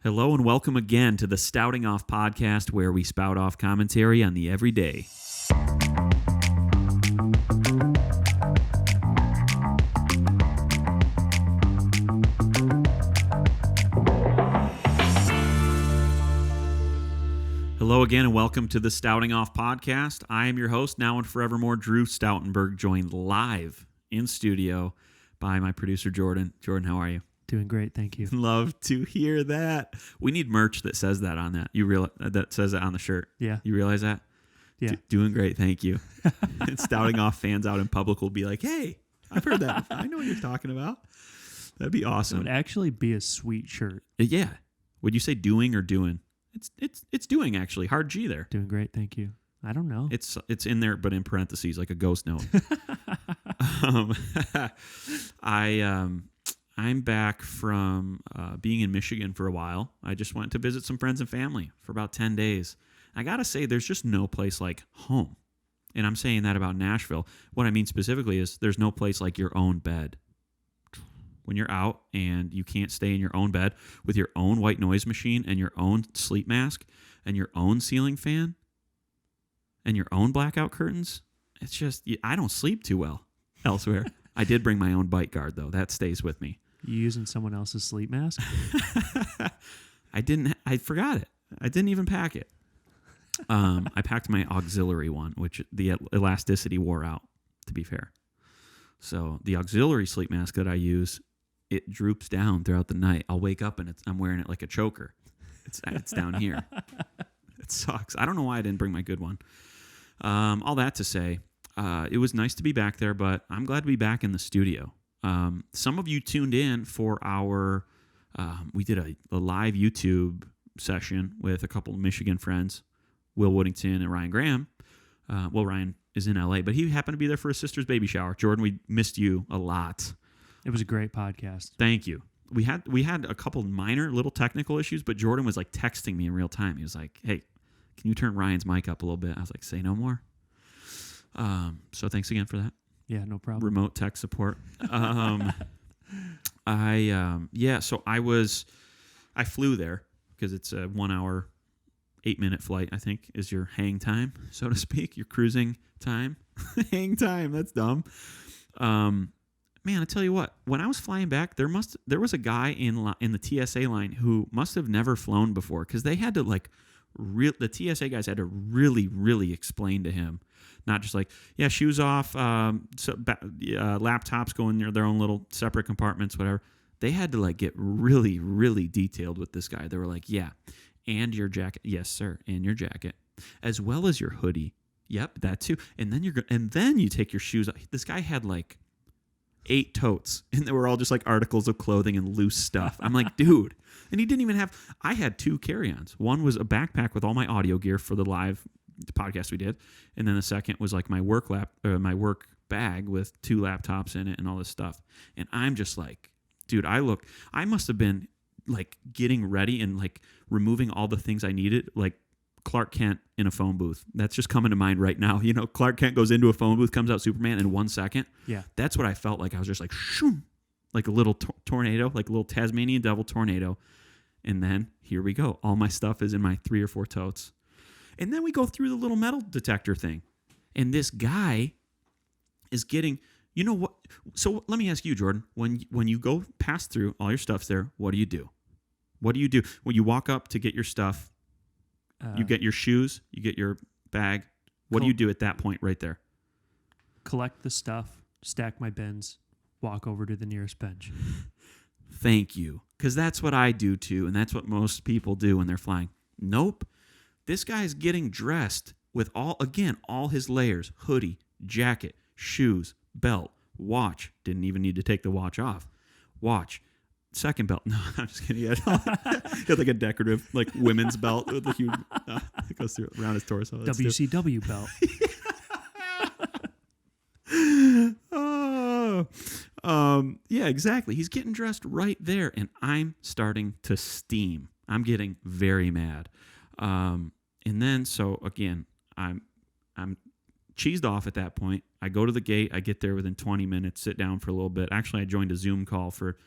Hello and welcome again to the Stouting Off podcast, where we spout off commentary on the everyday. Hello again and welcome to the Stouting Off podcast. I am your host, now and forevermore, Drew Stoutenberg, joined live in studio by my producer, Jordan. Jordan, how are you? Doing great, thank you. Love to hear that. We need merch that says that on that. That says it on the shirt. Yeah. You realize that? Yeah. Doing great, thank you. And Stouting Off fans out in public will be like, "Hey, I've heard that. I know what you're talking about." That'd be It awesome. would actually be a sweet shirt. Yeah. Would you say doing or doing? It's doing actually. Hard G there. Doing great, thank you. I don't know. It's in there, but in parentheses, like a ghost note. I'm back from being in Michigan for a while. I just went to visit some friends and family for about 10 days. I got to say, there's just no place like home. And I'm saying that about Nashville. What I mean specifically is there's no place like your own bed. When you're out and you can't stay in your own bed with your own white noise machine and your own sleep mask and your own ceiling fan and your own blackout curtains, it's just, I don't sleep too well elsewhere. I did bring my own bite guard, though. That stays with me. You using someone else's sleep mask? I forgot it. I didn't even pack it. I packed my auxiliary one, which the elasticity wore out, to be fair. So the auxiliary sleep mask that I use, it droops down throughout the night. I'll wake up and I'm wearing it like a choker. It's down here. It sucks. I don't know why I didn't bring my good one. All that to say, it was nice to be back there, but I'm glad to be back in the studio. Some of you tuned in for our, we did a live YouTube session with a couple of Michigan friends, Will Woodington and Ryan Graham. Ryan is in LA, but he happened to be there for his sister's baby shower. Jordan, we missed you a lot. It was a great podcast. Thank you. We had a couple minor little technical issues, but Jordan was like texting me in real time. He was like, "Hey, can you turn Ryan's mic up a little bit?" I was like, "Say no more." So thanks again for that. Yeah, no problem. Remote tech support. So I flew there because it's a 1 hour, 8-minute flight, I think, is your hang time, so to speak, your cruising time. Hang time, that's dumb. Man, I tell you what, when I was flying back, there was a guy in the TSA line who must have never flown before, because they had to the TSA guys had to really, really explain to him, not just like, yeah, shoes off, laptops go in their own little separate compartments, whatever. They had to get really, really detailed with this guy. They were like, yeah, and your jacket, yes, sir, and your jacket, as well as your hoodie. Yep, that too. And then you take your shoes off. This guy had 8 totes, and they were all just articles of clothing and loose stuff. I'm like, dude. And he didn't even have, I had 2 carry-ons. One was a backpack with all my audio gear for the live podcast we did. And then the second was my work bag with 2 laptops in it and all this stuff. And I'm just like, dude, I must have been getting ready and removing all the things I needed, like Clark Kent in a phone booth. That's just coming to mind right now. You know, Clark Kent goes into a phone booth, comes out Superman in 1 second. Yeah. That's what I felt like. I was just shoom, like a little tornado, like a little Tasmanian devil tornado. And then here we go. All my stuff is in my 3 or 4 totes. And then we go through the little metal detector thing. And this guy is getting, you know what? So let me ask you, Jordan, when you go pass through, all your stuff's there, what do you do? What do you do? When you walk up to get your stuff, you get your shoes, you get your bag. What do you do at that point right there? Collect the stuff, stack my bins, walk over to the nearest bench. Thank you. Because that's what I do too, and that's what most people do when they're flying. Nope. This guy's getting dressed with all his layers: hoodie, jacket, shoes, belt, watch. Didn't even need to take the watch off. Watch. Second belt. No, I'm just kidding. He had a decorative, women's belt with a huge, it goes around his torso. WCW belt. Yeah, exactly. He's getting dressed right there, and I'm starting to steam. I'm getting very mad. And then, so again, I'm cheesed off at that point. I go to the gate. I get there within 20 minutes, sit down for a little bit. Actually, I joined a Zoom call for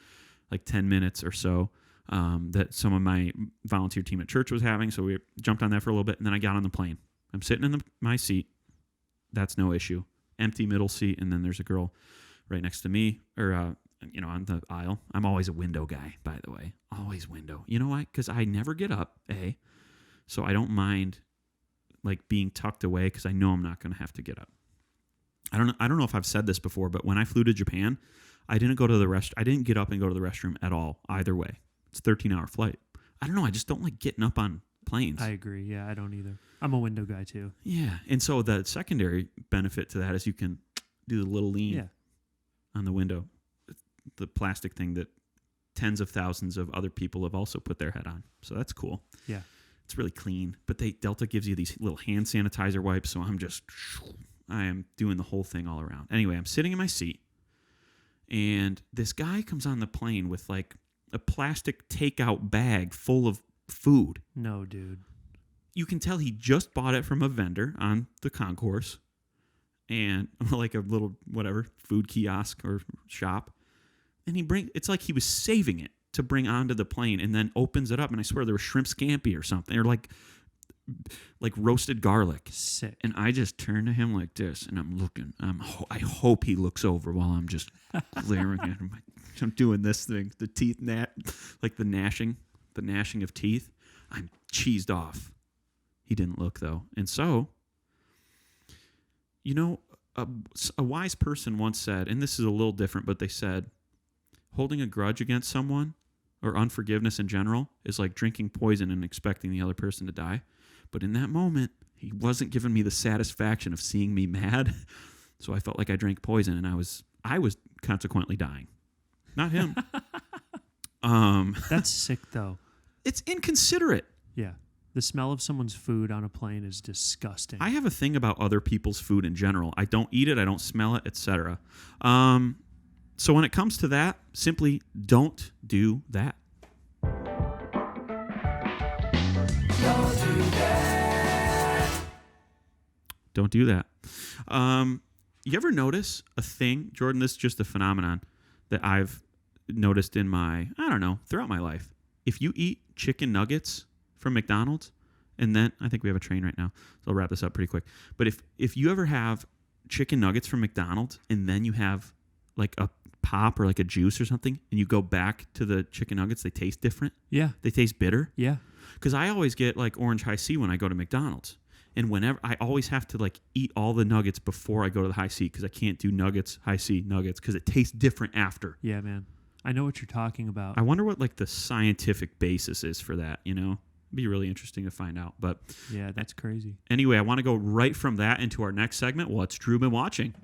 10 minutes or so. that some of my volunteer team at church was having. So we jumped on that for a little bit, and then I got on the plane. I'm sitting in my seat. That's no issue. Empty middle seat, and then there's a girl right next to me, or on the aisle. I'm always a window guy, by the way. Always window. You know why? Because I never get up, so I don't mind like being tucked away because I know I'm not going to have to get up. I don't know if I've said this before, but when I flew to Japan, I didn't get up and go to the restroom at all, either way. It's a 13-hour flight. I don't know. I just don't like getting up on planes. I agree. Yeah, I don't either. I'm a window guy too. Yeah. And so the secondary benefit to that is you can do the little lean on the window, the plastic thing that tens of thousands of other people have also put their head on. So that's cool. Yeah. It's really clean. But Delta gives you these little hand sanitizer wipes, so I am doing the whole thing all around. Anyway, I'm sitting in my seat, and this guy comes on the plane with like a plastic takeout bag full of food. No, dude. You can tell he just bought it from a vendor on the concourse, and like a little whatever food kiosk or shop. And it's like he was saving it to bring onto the plane, and then opens it up, and I swear there was shrimp scampi or something, or like roasted garlic. Sick. And I just turn to him like this, and I'm looking. I hope he looks over while I'm just glaring at him. I'm doing this thing, the teeth like the gnashing of teeth. I'm cheesed off. He didn't look though, and so, a wise person once said, and this is a little different, but they said, holding a grudge against someone or unforgiveness in general is like drinking poison and expecting the other person to die. But in that moment, he wasn't giving me the satisfaction of seeing me mad. So I felt like I drank poison, and I was consequently dying. Not him. That's sick though. It's inconsiderate. Yeah. The smell of someone's food on a plane is disgusting. I have a thing about other people's food in general. I don't eat it, I don't smell it, etc. So when it comes to that, simply don't do that. Don't do that. You ever notice a thing, Jordan? This is just a phenomenon that I've noticed throughout my life. If you eat chicken nuggets from McDonald's, and then I think we have a train right now, so I'll wrap this up pretty quick. But if you ever have chicken nuggets from McDonald's, and then you have like a pop or like a juice or something, and you go back to the chicken nuggets, they taste different. Yeah. They taste bitter. Yeah. Because I always get like orange high C when I go to McDonald's. And whenever I always have to like eat all the nuggets before I go to the high C, because I can't do nuggets, high C, nuggets, because it tastes different after. Yeah, man. I know what you're talking about. I wonder what like the scientific basis is for that, It'd be really interesting to find out. But yeah, that's crazy. Anyway, I want to go right from that into our next segment. What's Drew been watching?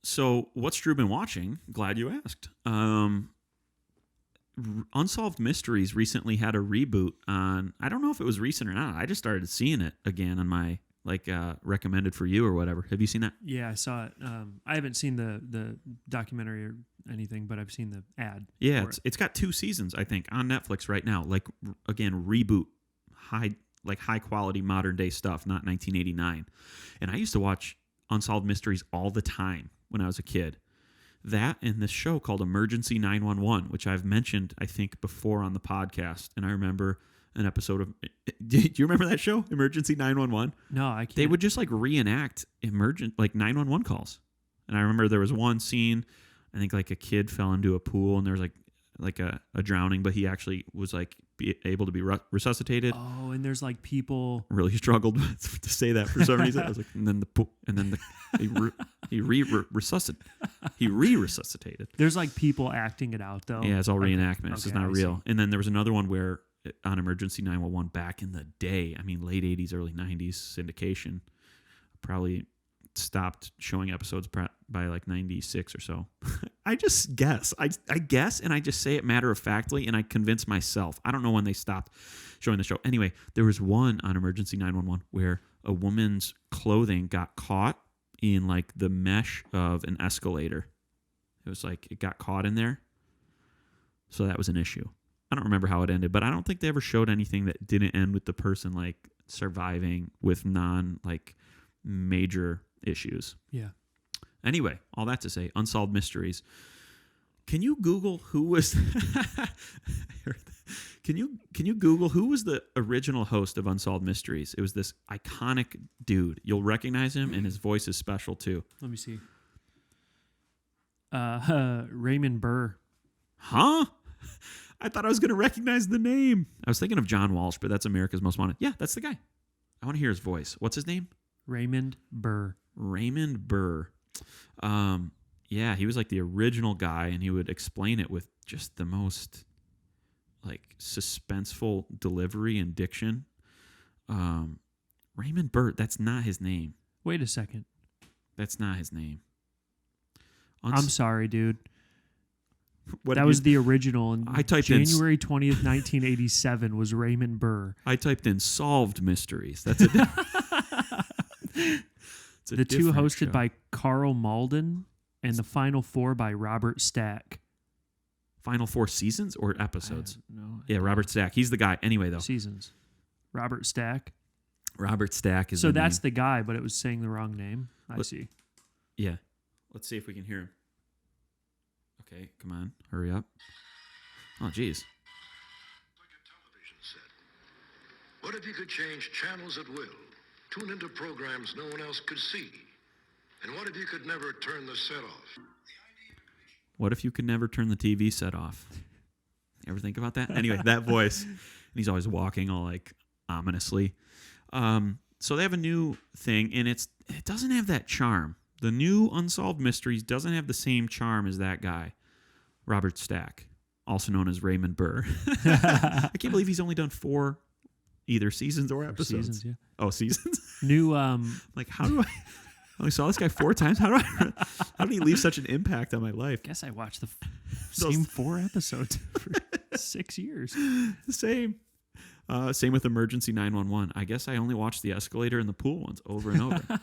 So, what's Drew been watching? Glad you asked. Unsolved Mysteries recently had a reboot on, I don't know if it was recent or not. I just started seeing it again on my recommended for you or whatever. Have you seen that? Yeah, I saw it. I haven't seen the documentary or anything, but I've seen the ad. Yeah, it's got 2 seasons, I think, on Netflix right now. Like, again, reboot, high quality modern day stuff, not 1989. And I used to watch Unsolved Mysteries all the time when I was a kid. That and this show called Emergency 911, which I've mentioned, I think, before on the podcast. And I remember an episode of... Do you remember that show, Emergency 911? No, I can't. They would just reenact 911 calls. And I remember there was one scene, I think a kid fell into a pool and there was a drowning, but he actually was able to be resuscitated. Oh, and there's people really struggled to say that for some reason. I was he re-resuscitated. There's people acting it out though. Yeah, it's all reenactment. It's not real. See. And then there was another one where on Emergency 911 back in the day, late 80s, early 90s syndication, probably stopped showing episodes by 96 or so. I just guess. I guess, and I just say it matter of factly, and I convince myself. I don't know when they stopped showing the show. Anyway, there was one on Emergency 911 where a woman's clothing got caught in the mesh of an escalator. It was it got caught in there. So that was an issue. I don't remember how it ended, but I don't think they ever showed anything that didn't end with the person surviving with non major issues. Yeah. Anyway, all that to say, Unsolved Mysteries. Can you Google who was Can you Google who was the original host of Unsolved Mysteries? It was this iconic dude. You'll recognize him, and his voice is special too. Let me see. Raymond Burr. Huh? I thought I was going to recognize the name. I was thinking of John Walsh, but that's America's Most Wanted. Yeah, that's the guy. I want to hear his voice. What's his name? Raymond Burr. Raymond Burr. Yeah, he was like the original guy, and he would explain it with just the most like suspenseful delivery and diction. Raymond Burr, that's not his name. Wait a second. That's not his name. I'm sorry, dude. What that was the original. And I typed January 20th, 1987 was Raymond Burr. I typed in Solved Mysteries. That's it. The two hosted by Carl Malden and the final four by Robert Stack. Final 4 seasons or episodes? No. Yeah, Robert Stack. He's the guy. Anyway, though. Seasons. Robert Stack. Robert Stack is so the that's name. the guy, but it was saying the wrong name. I see. Yeah. Let's see if we can hear him. Okay, come on. Hurry up. Oh, geez. Like a television set. What if you could change channels at will? Tune into programs no one else could see? And what if you could never turn the set off? What if you could never turn the TV set off? Ever think about that? Anyway, that voice. And he's always walking all like ominously. So they have a new thing, and it doesn't have that charm. The new Unsolved Mysteries doesn't have the same charm as that guy, Robert Stack, also known as Raymond Burr. I can't believe he's only done 4 either seasons or episodes. Seasons, yeah. Oh, seasons? New like, how do I only saw this guy 4 times? How did he leave such an impact on my life? guess I watched the same 4 episodes for 6 years. Same. Same with Emergency 911. I guess I only watched the escalator and the pool ones over and over.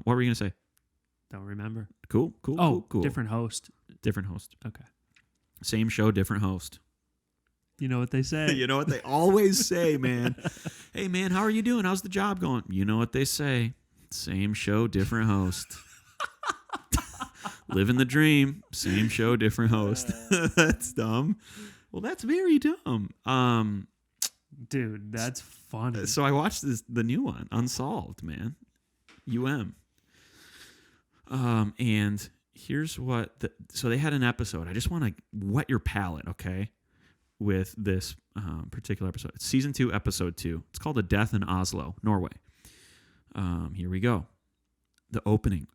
What were you going to say? Don't remember. Cool. Different host. Different host. Okay. Same show, different host. You know what they say. You know what they always say, man. Hey, man, how are you doing? How's the job going? You know what they say. Same show, different host. Living the dream. Same show, different host. That's dumb. Well, that's very dumb. Dude, that's funny. So I watched the new one, Unsolved, man. And here's what so they had an episode. I just want to whet your palate, okay, with this particular episode. It's season 2, episode 2. It's called A Death in Oslo, Norway. Here we go. The opening.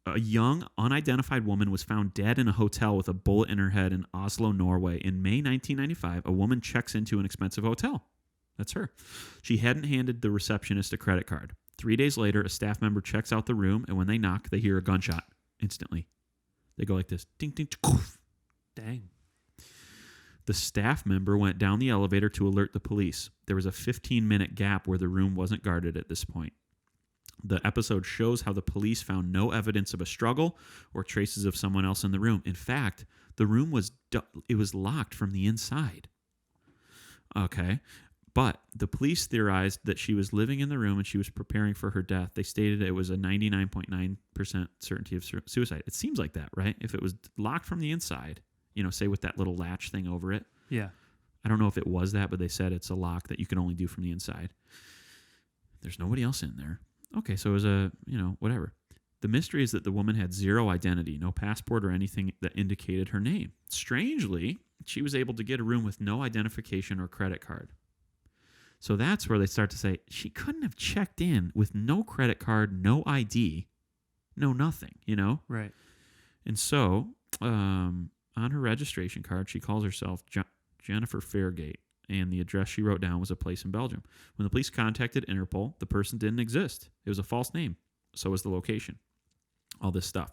A young, unidentified woman was found dead in a hotel with a bullet in her head in Oslo, Norway. In May 1995, a woman checks into an expensive hotel. That's her. She hadn't handed the receptionist a credit card. 3 days later, a staff member checks out the room, and when they knock, they hear a gunshot instantly. They go like this. Ding, ding, koof. Dang. The staff member went down the elevator to alert the police. There was a 15-minute gap where the room wasn't guarded at this point. The episode shows how the police found no evidence of a struggle or traces of someone else in the room. In fact, the room was locked from the inside. Okay. But the police theorized that she was living in the room and she was preparing for her death. They stated it was a 99.9% certainty of suicide. It seems like that, right? If it was locked from the inside, say with that little latch thing over it. Yeah. I don't know if it was that, but they said it's a lock that you can only do from the inside. There's nobody else in there. Okay, so it was whatever. The mystery is that the woman had zero identity, no passport or anything that indicated her name. Strangely, she was able to get a room with no identification or credit card. So that's where they start to say, she couldn't have checked in with no credit card, no ID, no nothing, Right. And so, on her registration card, she calls herself Jennifer Fairgate, and the address she wrote down was a place in Belgium. When the police contacted Interpol, the person didn't exist. It was a false name. So was the location. All this stuff.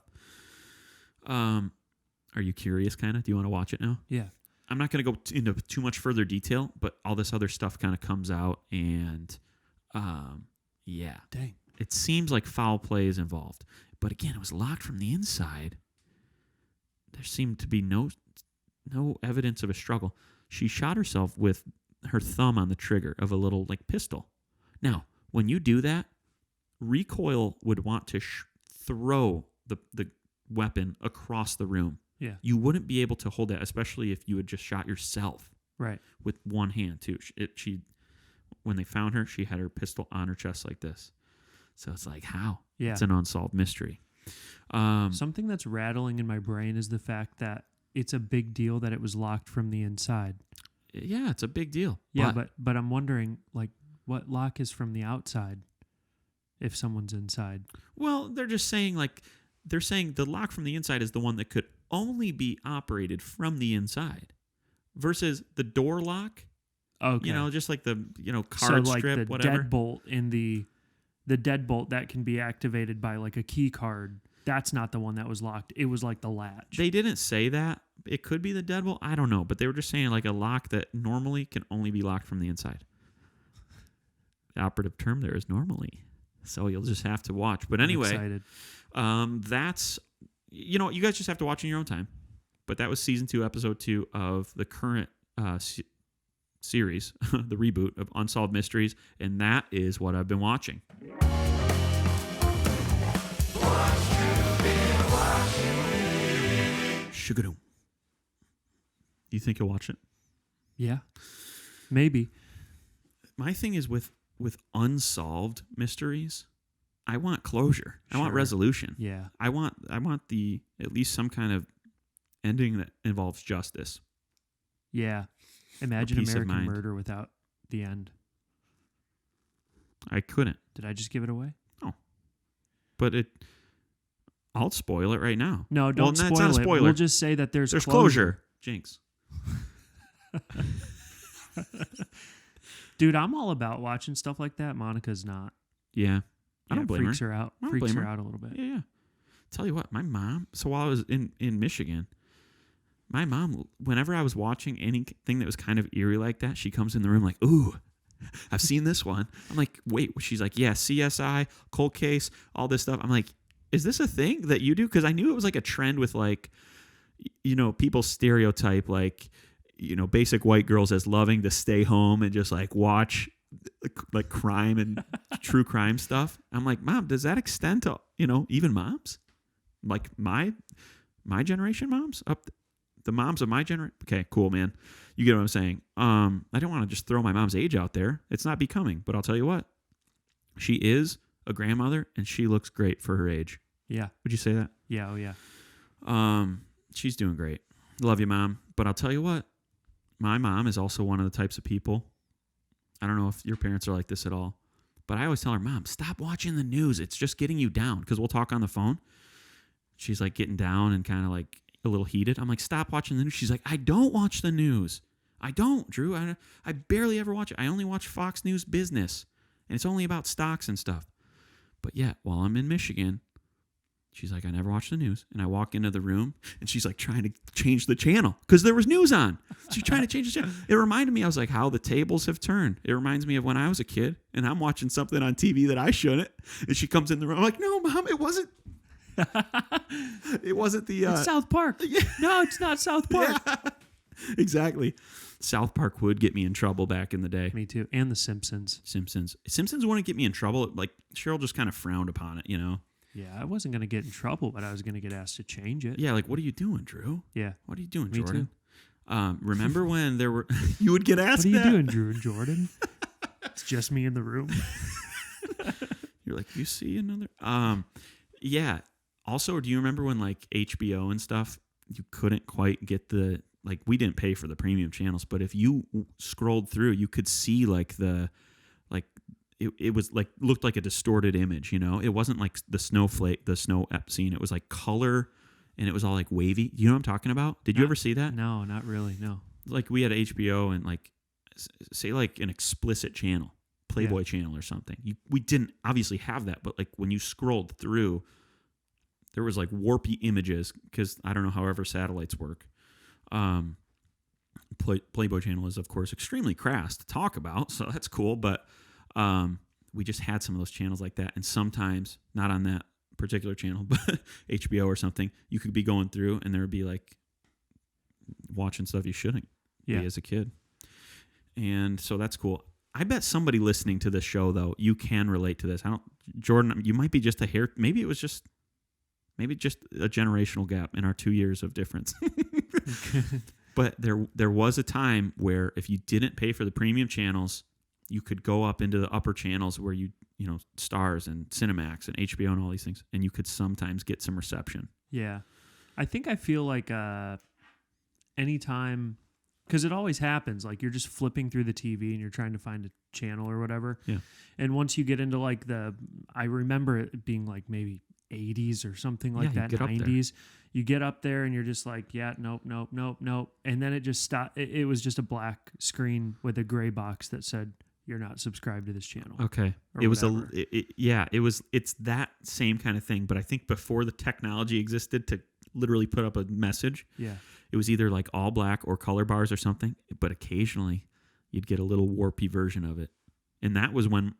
Are you curious, kind of? Do you want to watch it now? Yeah. I'm not going to go into too much further detail, but all this other stuff kind of comes out, and yeah. Dang. It seems like foul play is involved. But again, it was locked from the inside. There seemed to be no evidence of a struggle. She shot herself with her thumb on the trigger of a little pistol. Now, when you do that, recoil would want to throw the weapon across the room. Yeah. You wouldn't be able to hold that, especially if you had just shot yourself Right. with one hand too. She when they found her, she had her pistol on her chest like this. So it's like, how? Yeah. It's an unsolved mystery. Something that's rattling in my brain is the fact that it's a big deal that it was locked from the inside. Yeah, it's a big deal. Yeah, but I'm wondering, like, what lock is from the outside if someone's inside? Well, they're just saying, like, they're saying the lock from the inside is the one that could only be operated from the inside versus the door lock. Okay. You know, just like the, card so, like, strip, the whatever. deadbolt in the deadbolt that can be activated by, like, a key card. That's not the one that was locked. It was like the latch. They didn't say that. It could be the deadbolt. I don't know. But they were just saying like a lock that normally can only be locked from the inside. The operative term there is normally. So you'll just have to watch. But anyway, that's, you guys just have to watch in your own time. But that was season 2, episode 2 of the current series, the reboot of Unsolved Mysteries. And that is what I've been watching. Sugadoom. Do you think you'll watch it? Yeah. Maybe. My thing is with unsolved mysteries, I want closure. I want Sure. resolution. Yeah. I want at least some kind of ending that involves justice. Yeah. Imagine peace of American mind. Murder without the end. I couldn't. Did I just give it away? But I'll spoil it right now. No, don't Well, spoil it's not a it. spoiler. We'll just say that there's closure. Jinx. Dude, I'm all about watching stuff like that. Monica's not. Yeah. I don't blame freaks her. her out. I don't Freaks blame her her. out a little bit. Yeah. Tell you what, my mom, so while I was in Michigan, my mom, whenever I was watching anything that was kind of eerie like that, she comes in the room like, ooh, I've seen this one. I'm like, wait. She's like, yeah, CSI, cold case, all this stuff. I'm like, is this a thing that you do? Because I knew it was like a trend with like, people stereotype like, basic white girls as loving to stay home and just like watch like crime and true crime stuff. I'm like, Mom, does that extend to, even moms? Like my generation moms? Up the moms of my generation? Okay, cool, man. You get what I'm saying. I don't want to just throw my mom's age out there. It's not becoming, but I'll tell you what. She is a grandmother and she looks great for her age. Yeah. Would you say that? Yeah. Oh, yeah. She's doing great. Love you, Mom. But I'll tell you what. My mom is also one of the types of people. I don't know if your parents are like this at all, but I always tell her, Mom, stop watching the news. It's just getting you down, because we'll talk on the phone. She's like getting down and kind of like a little heated. I'm like, stop watching the news. She's like, I don't watch the news. I don't, Drew. I barely ever watch it. I only watch Fox News Business, and it's only about stocks and stuff. But yet, while I'm in Michigan, she's like, I never watch the news. And I walk into the room, and she's like trying to change the channel because there was news on. She's trying to change the channel. It reminded me, I was like, how the tables have turned. It reminds me of when I was a kid, and I'm watching something on TV that I shouldn't. And she comes in the room. I'm like, no, Mom, it wasn't. It wasn't the... It's South Park. Yeah. No, it's not South Park. Yeah, exactly. South Park would get me in trouble back in the day. Me too. And The Simpsons. Simpsons wouldn't get me in trouble. Like, Cheryl just kind of frowned upon it, Yeah, I wasn't going to get in trouble, but I was going to get asked to change it. Yeah, like, what are you doing, Drew? Yeah. What are you doing, Me Jordan? Remember when there were... you would get asked What are you that? doing, Drew and Jordan? It's just me in the room. You're like, you see another... Yeah. Also, do you remember when, like, HBO and stuff, you couldn't quite get the... Like, we didn't pay for the premium channels, but if you scrolled through, you could see, like, the... Like, it was, like, looked like a distorted image, It wasn't, like, the snow ep scene. It was, like, color, and it was all, like, wavy. You know what I'm talking about? Did you ever see that? No, not really, no. Like, we had HBO and, like, say, like, an explicit channel, Playboy channel or something. We didn't obviously have that, but, like, when you scrolled through... There was like warpy images because I don't know however satellites work. Playboy channel is of course extremely crass to talk about, so that's cool. But we just had some of those channels like that, and sometimes not on that particular channel, but HBO or something, you could be going through and there would be like watching stuff you shouldn't be as a kid, and so that's cool. I bet somebody listening to this show though, you can relate to this. Jordan, you might be just a hair. Maybe Maybe just a generational gap in our 2 years of difference. But there was a time where if you didn't pay for the premium channels, you could go up into the upper channels where you know, Stars and Cinemax and HBO and all these things, and you could sometimes get some reception. Yeah. I think I feel like anytime, because it always happens, like you're just flipping through the TV and you're trying to find a channel or whatever. Yeah. And once you get into like I remember it being like maybe 80s or something like that, 90s. You get up there and you're just like, yeah, nope. And then it just stopped. It was just a black screen with a gray box that said, you're not subscribed to this channel. Okay. It's that same kind of thing. But I think before the technology existed to literally put up a message, it was either like all black or color bars or something. But occasionally you'd get a little warpy version of it. And that was when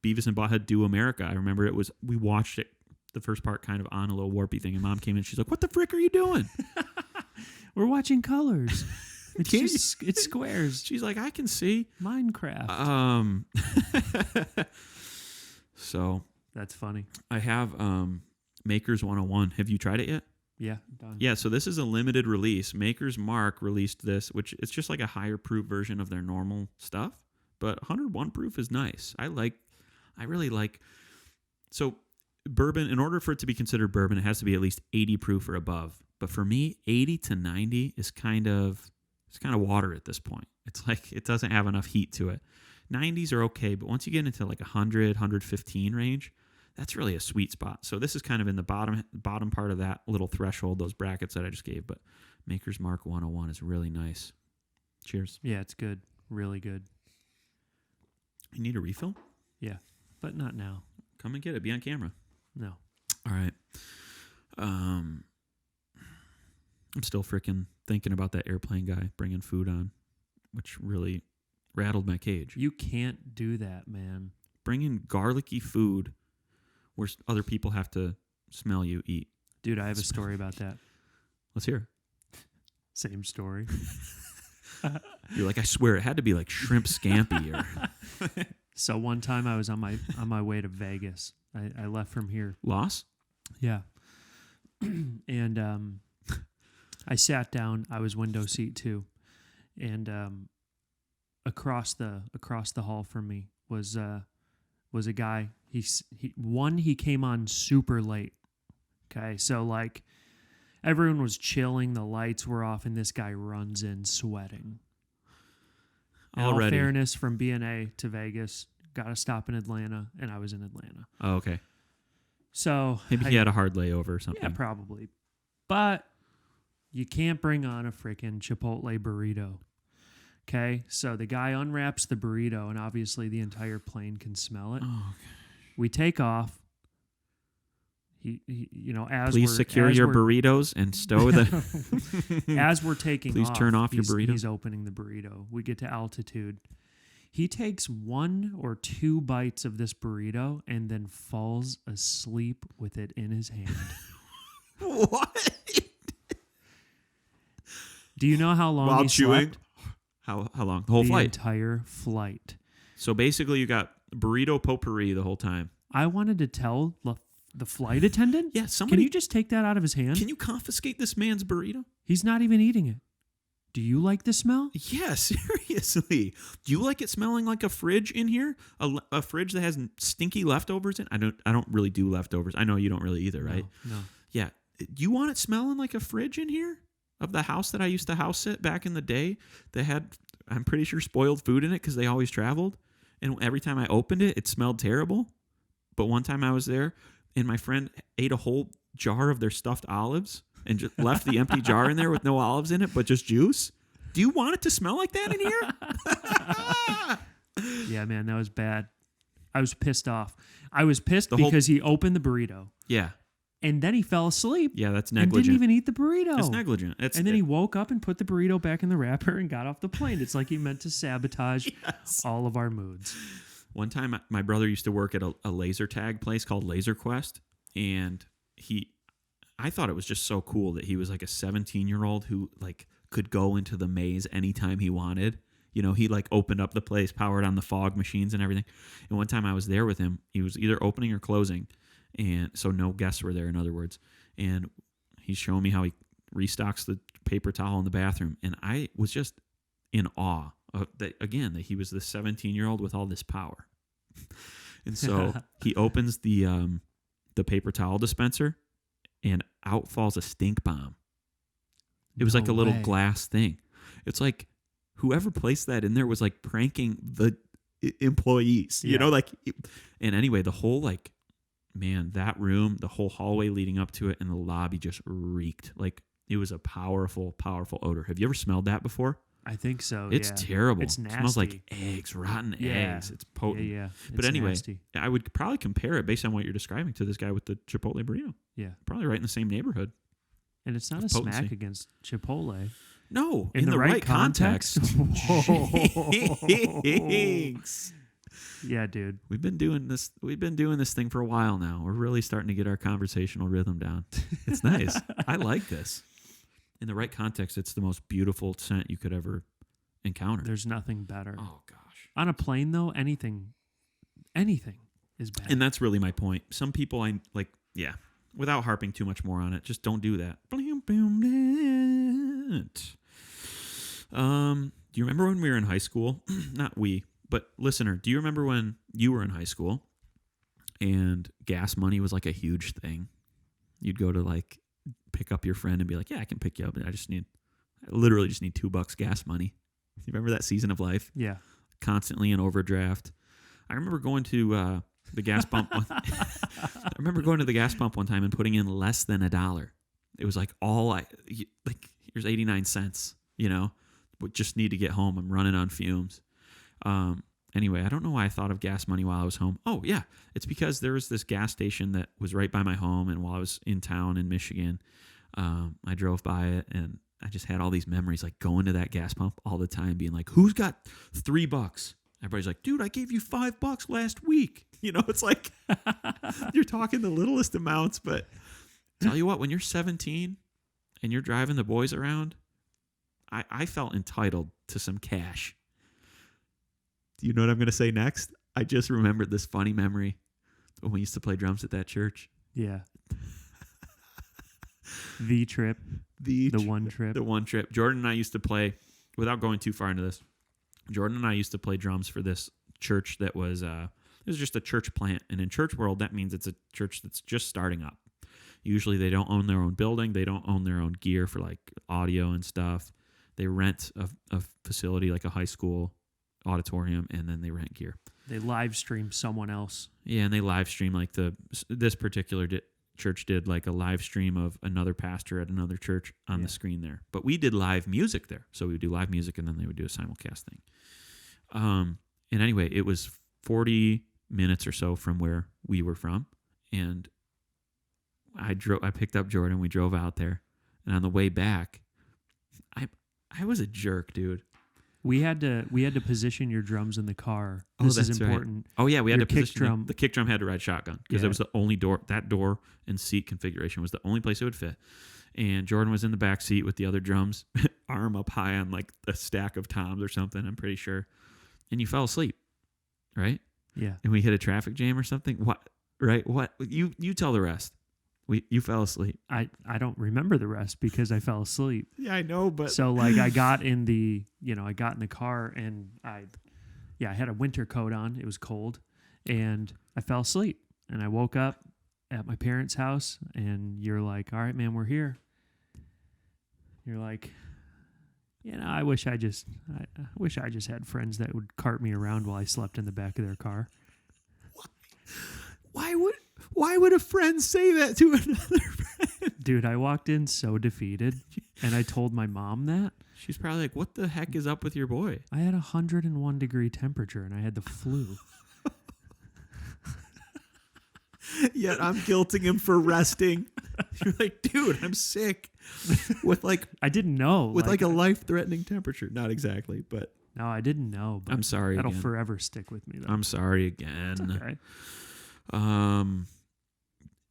Beavis and Butthead Do America. I remember we watched it, the first part kind of on a little warpy thing. And Mom came in, she's like, what the frick are you doing? We're watching colors. It's squares. She's like, I can see Minecraft. So that's funny. I have Makers 101. Have you tried it yet? Yeah, done. Yeah, so this is a limited release. Makers Mark released this, which it's just like a higher proof version of their normal stuff, but 101 proof is nice. I really like. So bourbon, in order for it to be considered bourbon, it has to be at least 80 proof or above. But for me, 80 to 90 is kind of water at this point. It's like it doesn't have enough heat to it. 90s are okay, but once you get into like 100, 115 range, that's really a sweet spot. So this is kind of in the bottom part of that little threshold, those brackets that I just gave. But Maker's Mark 101 is really nice. Cheers. Yeah, it's good. Really good. You need a refill? Yeah, but not now. Come and get it. Be on camera. No. All right. I'm still freaking thinking about that airplane guy bringing food on, which really rattled my cage. You can't do that, man. Bringing garlicky food where other people have to smell you eat. Dude, I have a story about that. Let's hear it. Same story. You're like, I swear it had to be like shrimp scampi or So one time I was on my way to Vegas. I left from here. Loss? Yeah. And I sat down. I was window seat too. And across the hall from me was a guy. He came on super late. Okay, so like everyone was chilling, the lights were off, and this guy runs in sweating. In all fairness, from B&A to Vegas, got a stop in Atlanta, and I was in Atlanta. Oh, okay. So maybe he had a hard layover or something. Yeah, probably. But you can't bring on a freaking Chipotle burrito. Okay, so the guy unwraps the burrito, and obviously the entire plane can smell it. Oh, okay. We take off. Please secure your burritos and stow the. As we're taking Please off, turn off your burrito. He's opening the burrito. We get to altitude. He takes 1 or 2 bites of this burrito and then falls asleep with it in his hand. What? Do you know how long While he chewing? slept? How long? The whole flight? The entire flight. So basically you got burrito potpourri the whole time. I wanted to tell the flight attendant? Yeah, somebody. Can you just take that out of his hand? Can you confiscate this man's burrito? He's not even eating it. Do you like the smell? Yeah, seriously. Do you like it smelling like a fridge in here? A fridge that has stinky leftovers in? I don't really do leftovers. I know you don't really either, right? No. Yeah. Do you want it smelling like a fridge in here? Of the house that I used to house sit back in the day that had, I'm pretty sure, spoiled food in it because they always traveled. And every time I opened it, it smelled terrible. But one time I was there and my friend ate a whole jar of their stuffed olives and just left the empty jar in there with no olives in it, but just juice. Do you want it to smell like that in here? Yeah, man, that was bad. I was pissed off. I was pissed because he opened the burrito. Yeah. And then he fell asleep. Yeah, that's negligent. And didn't even eat the burrito. It's negligent. And then he woke up and put the burrito back in the wrapper and got off the plane. It's like he meant to sabotage all of our moods. One time, my brother used to work at a laser tag place called Laser Quest, and I thought it was just so cool that he was like a 17-year-old who like could go into the maze anytime he wanted. You know, he like opened up the place, powered on the fog machines and everything. And one time I was there with him. He was either opening or closing. And so no guests were there, in other words. And he's showing me how he restocks the paper towel in the bathroom. And I was just in awe of that, again, that he was this 17-year-old with all this power. And so he opens the paper towel dispenser, and out falls a stink bomb. It was like a little glass thing. It's like whoever placed that in there was like pranking the employees, you know, like, and anyway, the whole like, man, that room, the whole hallway leading up to it and the lobby just reeked. Like it was a powerful, powerful odor. Have you ever smelled that before? I think so. It's terrible. It's nasty. It smells like eggs, rotten eggs. It's potent. Yeah. But anyway, nasty. I would probably compare it based on what you're describing to this guy with the Chipotle burrito. Yeah. Probably right in the same neighborhood. And it's not a potency. smack against Chipotle. No, in the right context. Jinx. Yeah, dude. We've been doing this thing for a while now. We're really starting to get our conversational rhythm down. It's nice. I like this. In the right context, it's the most beautiful scent you could ever encounter. There's nothing better. Oh gosh. On a plane though, anything is bad. And that's really my point. Some people I like, yeah, without harping too much more on it, just don't do that. Do you remember when we were in high school? Not we, but listener, do you remember when you were in high school and gas money was like a huge thing? You'd go to like pick up your friend and be like, yeah, I can pick you up. I literally just need $2 gas money. You remember that season of life? Yeah. Constantly in overdraft. I remember going to the gas pump. I remember going to the gas pump one time and putting in less than $1. It was like here's 89 cents, you know, but just need to get home. I'm running on fumes. Anyway, I don't know why I thought of gas money while I was home. Oh, yeah. It's because there was this gas station that was right by my home. And while I was in town in Michigan, I drove by it and I just had all these memories, like going to that gas pump all the time, being like, who's got $3? Everybody's like, dude, I gave you $5 last week. You know, it's like you're talking the littlest amounts. But tell you what, when you're 17 and you're driving the boys around, I felt entitled to some cash. Do you know what I'm going to say next? I just remembered this funny memory when we used to play drums at that church. Yeah. The one trip. Jordan and I used to play, without going too far into this, Jordan and I used to play drums for this church that was, it was just a church plant. And in church world, that means it's a church that's just starting up. Usually they don't own their own building. They don't own their own gear for like audio and stuff. They rent a facility like a high school auditorium, and then they rent gear. They live stream someone else. Yeah, and they live stream like this particular church did like a live stream of another pastor at another church on the screen there. But we did live music there. So we would do live music, and then they would do a simulcast thing. And anyway, it was 40 minutes or so from where we were from, and I picked up Jordan. We drove out there, and on the way back, I was a jerk, dude. We had to position your drums in the car. This is important. Right. Oh yeah, we had your to position drum. The kick drum had to ride shotgun because it was the only door. That door and seat configuration was the only place it would fit. And Jordan was in the back seat with the other drums, arm up high on like a stack of toms or something. I'm pretty sure. And you fell asleep, right? Yeah. And we hit a traffic jam or something. What? Right? What? You tell the rest. You fell asleep. I don't remember the rest because I fell asleep. Yeah, I know, but so like I got in the car and I had a winter coat on. It was cold, and I fell asleep. And I woke up at my parents' house, and you're like, "All right, man, we're here." You're like, I wish I just had friends that would cart me around while I slept in the back of their car. Why would a friend say that to another friend? Dude, I walked in so defeated, and I told my mom that. She's probably like, what the heck is up with your boy? I had 101 degree temperature, and I had the flu. Yet I'm guilting him for resting. You're like, dude, I'm sick. With like, I didn't know. With like a life-threatening temperature. Not exactly, but. No, I didn't know. But I'm sorry that'll again. forever stick with me, though. I'm sorry again. It's okay.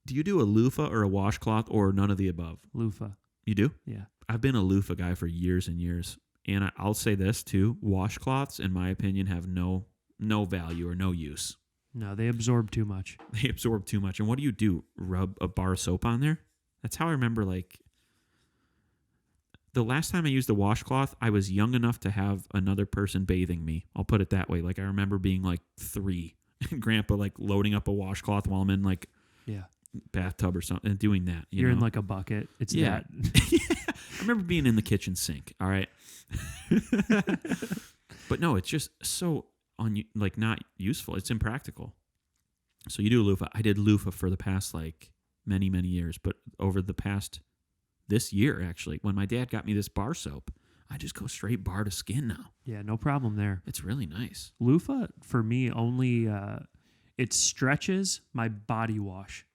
Do you do a loofah or a washcloth or none of the above? Loofah. You do? Yeah. I've been a loofah guy for years and years. And I'll say this too. Washcloths, in my opinion, have no value or no use. No, they absorb too much. They absorb too much. And what do? Rub a bar of soap on there? That's how I remember, like, the last time I used a washcloth, I was young enough to have another person bathing me. I'll put it that way. Like, I remember being like 3 and Grandpa like loading up a washcloth while I'm in like bathtub or something and doing that. You're know? in like a bucket. It's that. I remember being in the kitchen sink. All right. But no, it's just so not useful. It's impractical. So you do a loofah. I did loofah for the past like many, many years, but over the past this year, actually, when my dad got me this bar soap, I just go straight bar to skin now. Yeah, no problem there. It's really nice. Loofah, for me, only it stretches my body wash.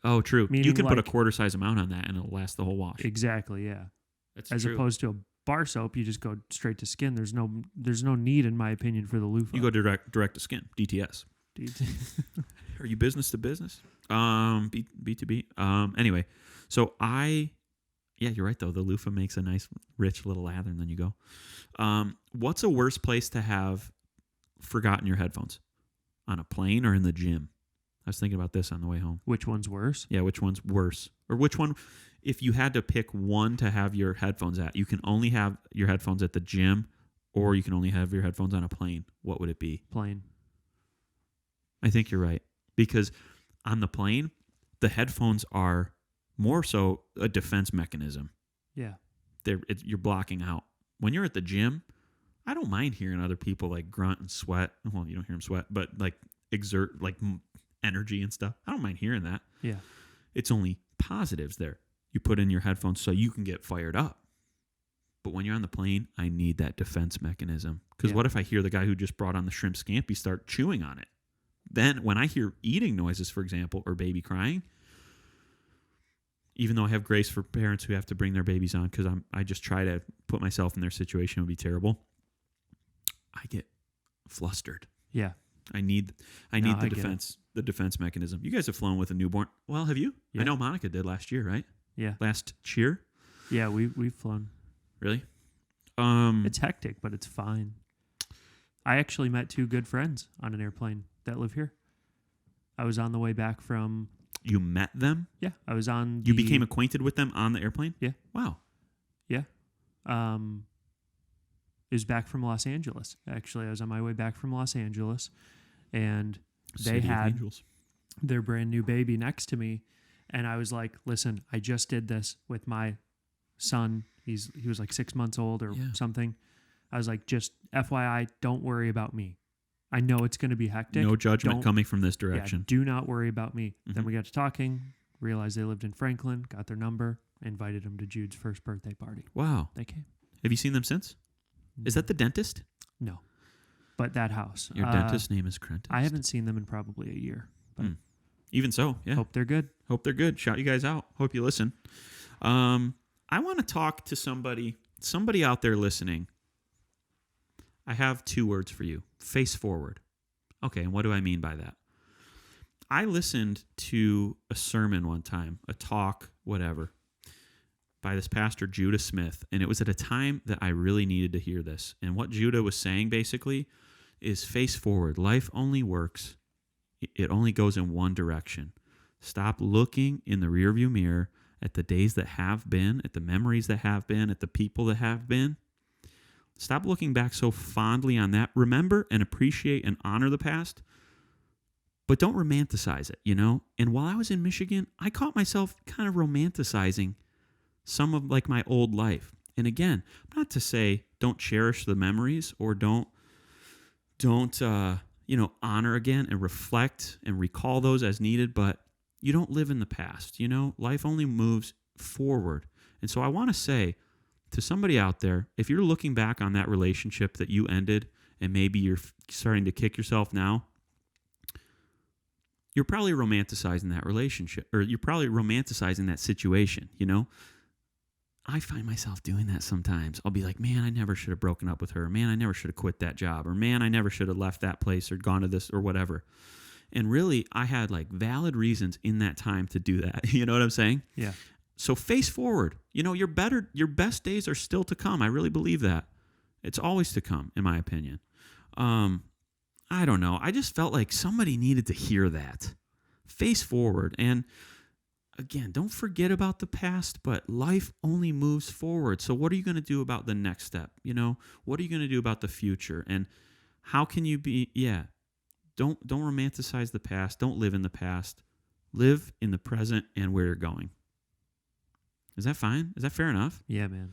Oh, true. Meaning you can put a like- quarter size amount on that and it'll last the whole wash. Exactly, yeah. That's As true. opposed to a bar soap, you just go straight to skin. There's no need, in my opinion, for the loofah. You go direct to skin, DTS. Are you business to business? B2B. Anyway, so yeah, you're right though. The loofah makes a nice, rich little lather, and then you go. What's a worse place to have forgotten your headphones? On a plane or in the gym? I was thinking about this on the way home. Which one's worse? Yeah, which one's worse? Or which one, if you had to pick one to have your headphones at, you can only have your headphones at the gym or you can only have your headphones on a plane. What would it be? Plane. I think you're right. Because on the plane, the headphones are more so a defense mechanism. Yeah. You're blocking out. When you're at the gym, I don't mind hearing other people like grunt and sweat. Well, you don't hear them sweat, but like exert like energy and stuff. I don't mind hearing that. Yeah. It's only positives there. You put in your headphones so you can get fired up. But when you're on the plane, I need that defense mechanism. Because what if I hear the guy who just brought on the shrimp scampi start chewing on it? Then when I hear eating noises, for example, or baby crying, even though I have grace for parents who have to bring their babies on because I just try to put myself in their situation, it would be terrible. I get flustered. Yeah. I need the defense mechanism. You guys have flown with a newborn. Well, have you? Yeah. I know Monica did last year, right? Yeah. Last cheer? Yeah, we've flown. Really? It's hectic, but it's fine. I actually met 2 good friends on an airplane that live here. I was on the way back from... You met them? Yeah, I was on... You became acquainted with them on the airplane? Yeah. Wow. Yeah. It was back from Los Angeles. Actually, I was on my way back from Los Angeles, and they had their brand new baby next to me, and I was like, "Listen, I just did this with my son. He was like 6 months old or something. I was like, just FYI, don't worry about me. I know it's going to be hectic. No judgment coming from this Yeah, direction. do not worry about me." Then we got to talking, realized they lived in Franklin, got their number, invited them to Jude's first birthday party. Wow. They came. Have you seen them since? Is that the dentist? No, but that house. Your dentist's name is Crentis. I haven't seen them in probably a year. But Even so, yeah. hope they're good. Hope they're good. Shout you guys out. Hope you listen. I want to talk to somebody out there listening. I have 2 words for you. Face forward. Okay, and what do I mean by that? I listened to a sermon one time, a talk, whatever, by this pastor, Judah Smith, and it was at a time that I really needed to hear this. And what Judah was saying basically is face forward. Life only works. It only goes in one direction. Stop looking in the rearview mirror at the days that have been, at the memories that have been, at the people that have been. Stop looking back so fondly on that. Remember and appreciate and honor the past, but don't romanticize it, you know? And while I was in Michigan, I caught myself kind of romanticizing some of like my old life. And again, not to say don't cherish the memories or don't honor again and reflect and recall those as needed, but you don't live in the past, you know? Life only moves forward. And so I want to say to somebody out there, if you're looking back on that relationship that you ended and maybe you're starting to kick yourself now, you're probably romanticizing that relationship, or you're probably romanticizing that situation, you know? I find myself doing that sometimes. I'll be like, man, I never should have broken up with her. Man, I never should have quit that job. Or man, I never should have left that place or gone to this or whatever. And really, I had like valid reasons in that time to do that. You know what I'm saying? Yeah. So face forward. You know, your best days are still to come. I really believe that. It's always to come, in my opinion. I don't know. I just felt like somebody needed to hear that. Face forward. And again, don't forget about the past, but life only moves forward. So what are you going to do about the next step? What are you going to do about the future? And how can you be, don't romanticize the past. Don't live in the past. Live in the present and where you're going. Is that fine? Is that fair enough? Yeah, man.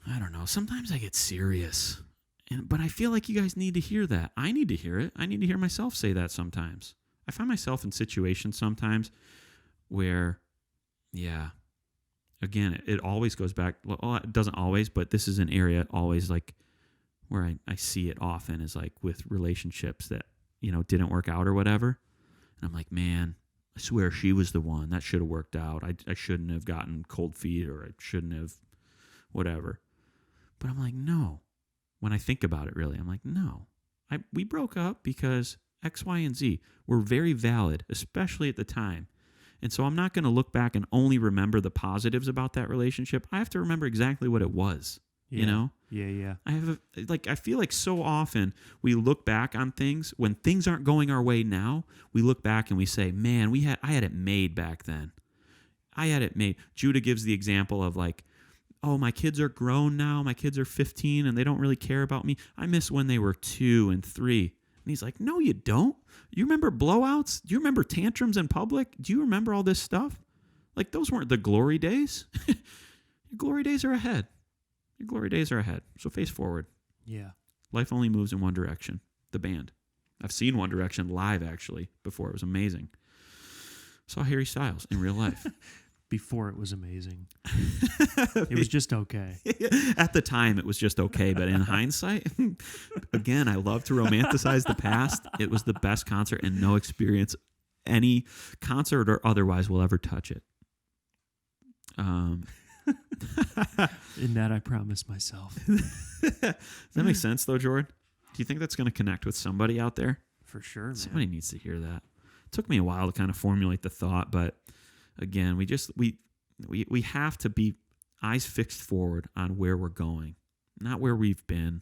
I don't know. Sometimes I get serious. But I feel like you guys need to hear that. I need to hear it. I need to hear myself say that sometimes. I find myself in situations sometimes where, again, it always goes back. Well, it doesn't always, but this is an area always like where I see it often is like with relationships that, didn't work out or whatever. And I'm like, man, I swear she was the one. That should have worked out. I shouldn't have gotten cold feet or I shouldn't have whatever. But I'm like, no. When I think about it, really, I'm like, no. We broke up because X, Y, and Z were very valid, especially at the time. And so I'm not going to look back and only remember the positives about that relationship. I have to remember exactly what it was, Yeah. I feel like so often we look back on things when things aren't going our way now. We look back and we say, man, I had it made back then. I had it made. Judah gives the example of like, oh, my kids are grown now. My kids are 15 and they don't really care about me. I miss when they were 2 and 3. And he's like, no, you don't. You remember blowouts? Do you remember tantrums in public? Do you remember all this stuff? Like, those weren't the glory days. Your glory days are ahead. Your glory days are ahead. So face forward. Yeah. Life only moves in one direction. The band. I've seen One Direction live, actually, before. It was amazing. Saw Harry Styles in real life. Before it was amazing. It was just okay. At the time, it was just okay. But in hindsight, again, I love to romanticize the past. It was the best concert, and no experience, any concert or otherwise, will ever touch it. In that, I promise myself. Does that make sense, though, Jordan? Do you think that's going to connect with somebody out there? For sure, man. Somebody needs to hear that. It took me a while to kind of formulate the thought, but again, we have to be eyes fixed forward on where we're going, not where we've been.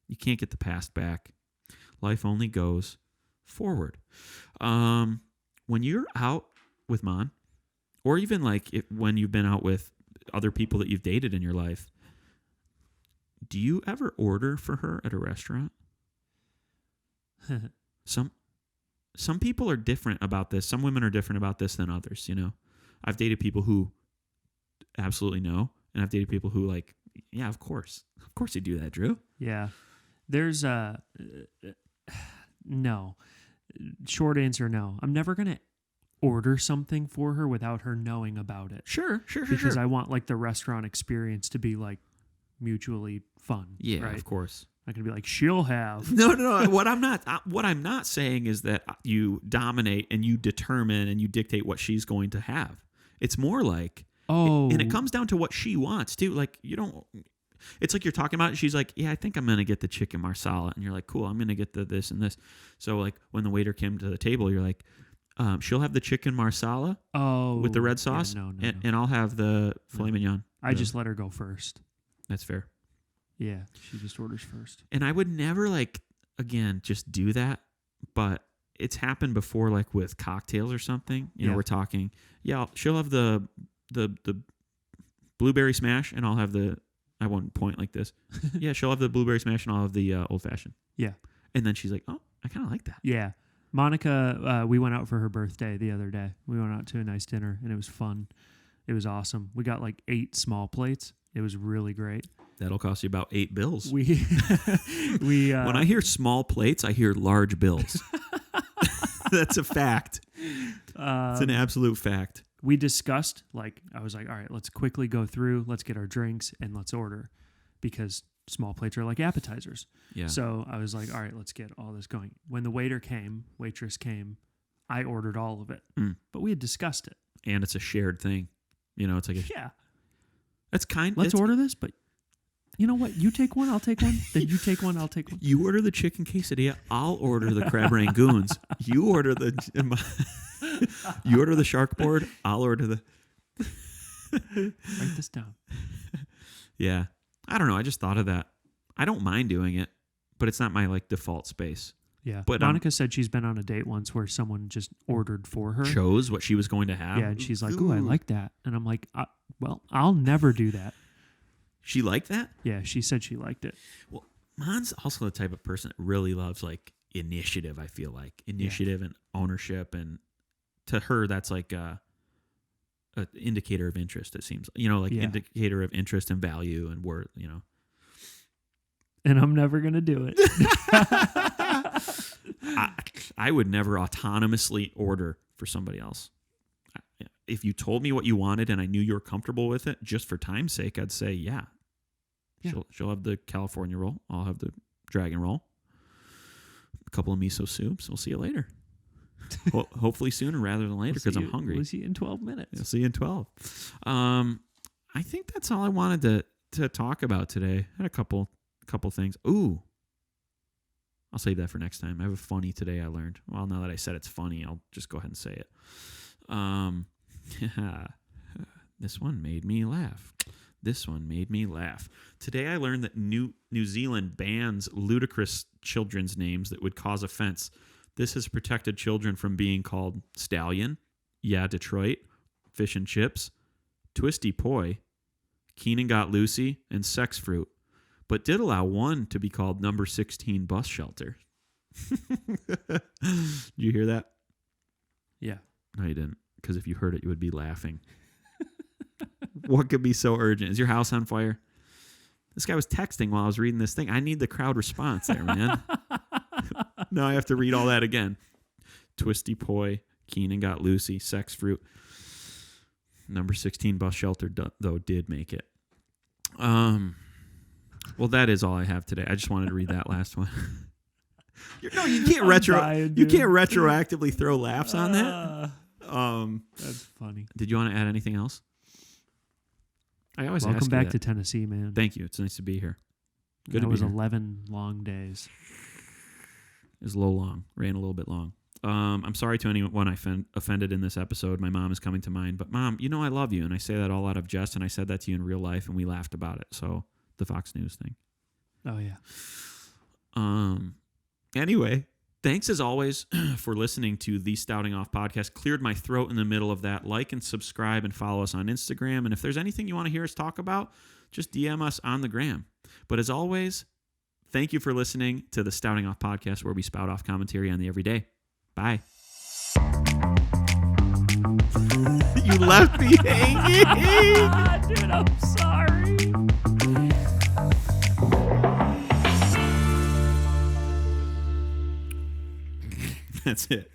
You can't get the past back. Life only goes forward. When you're out with Mon, or even like when you've been out with other people that you've dated in your life, do you ever order for her at a restaurant? Some people are different about this. Some women are different about this than others, I've dated people who absolutely no, and I've dated people who like, yeah, of course you do that, Drew. Yeah. There's no. Short answer, no. I'm never going to order something for her without her knowing about it. Sure. Because I want like the restaurant experience to be like mutually fun. Yeah, right? of course. I'm gonna be like, she'll have. No. What I'm not saying is that you dominate and you determine and you dictate what she's going to have. It's more like, and it comes down to what she wants too. Like it's like you're talking about it. She's like, yeah, I think I'm gonna get the chicken marsala, and you're like, cool, I'm gonna get the this and this. So like when the waiter came to the table, you're like, she'll have the chicken marsala with the red sauce, no. And I'll have the filet mignon. I just let her go first. That's fair. Yeah, she just orders first. And I would never just do that, but it's happened before, like with cocktails or something. You know, we're talking. Yeah, she'll have the blueberry smash, and I'll have I won't point like this. Yeah, she'll have the blueberry smash, and I'll have the old fashioned. Yeah. And then she's like, oh, I kind of like that. Yeah. Monica, we went out for her birthday the other day. We went out to a nice dinner, and it was fun. It was awesome. We got like 8 small plates. It was really great. That'll cost you about 8 bills. We when I hear small plates, I hear large bills. That's a fact. It's an absolute fact. We discussed, I was like, all right, let's quickly go through, let's get our drinks, and let's order, because small plates are like appetizers. Yeah. So I was like, all right, let's get all this going. When the waitress came, I ordered all of it. But we had discussed it. And it's a shared thing. It's like That's Let's order this, but you know what? You take one, I'll take one. Then you take one, I'll take one. You order the chicken quesadilla, I'll order the crab rangoons. You order the shark board, I'll order the. Write this down. Yeah, I don't know. I just thought of that. I don't mind doing it, but it's not my like default space. Yeah. But Monica said she's been on a date once where someone just ordered for her. Chose what she was going to have. Yeah, and she's like, "Ooh, I like that." And I'm like, "Well, I'll never do that." She liked that? Yeah, she said she liked it. Well, Mon's also the type of person that really loves like initiative, I feel like. Initiative and ownership, and to her that's like a indicator of interest, it seems. Like indicator of interest and value and worth, And I'm never going to do it. I would never autonomously order for somebody else. If you told me what you wanted and I knew you were comfortable with it, just for time's sake, I'd say, yeah. She'll have the California roll. I'll have the dragon roll. A couple of miso soups. We'll see you later. Hopefully sooner rather than later because I'm hungry. We'll see you in 12 minutes. I'll see you in 12. I think that's all I wanted to talk about today. I had a couple things. Ooh. I'll save that for next time. I have a funny today I learned. Well, now that I said it's funny, I'll just go ahead and say it. This one made me laugh. Today I learned that New Zealand bans ludicrous children's names that would cause offense. This has protected children from being called Stallion, Yeah, Detroit, Fish and Chips, Twisty Poi, Keenan Got Lucy, and Sex Fruit, but did allow one to be called Number 16 Bus Shelter. Did you hear that? Yeah. No, you didn't, because if you heard it, you would be laughing. What could be so urgent? Is your house on fire? This guy was texting while I was reading this thing. I need the crowd response there, man. Now I have to read all that again. Twisty Poi, Keenan Got Lucy, Sex Fruit. Number 16 Bus Shelter, though, did make it. Well, that is all I have today. I just wanted to read that last one. You can't retroactively throw laughs on that. That's funny. Did you want to add anything else? I always Welcome ask back you to that. Tennessee, man. Thank you. It's nice to be here. Good That to be was here. 11 long days. It was a little long. Ran a little bit long. I'm sorry to anyone I offended in this episode. My mom is coming to mind. But, Mom, I love you. And I say that all out of jest. And I said that to you in real life. And we laughed about it. So, the Fox News thing. Oh, yeah. Anyway, thanks as always for listening to the Stouting Off podcast. Cleared my throat in the middle of that. Like and subscribe and follow us on Instagram. And if there's anything you want to hear us talk about, just DM us on the gram. But as always, thank you for listening to the Stouting Off podcast, where we spout off commentary on the everyday. Bye. You left me hanging. Dude, I'm sorry. That's it.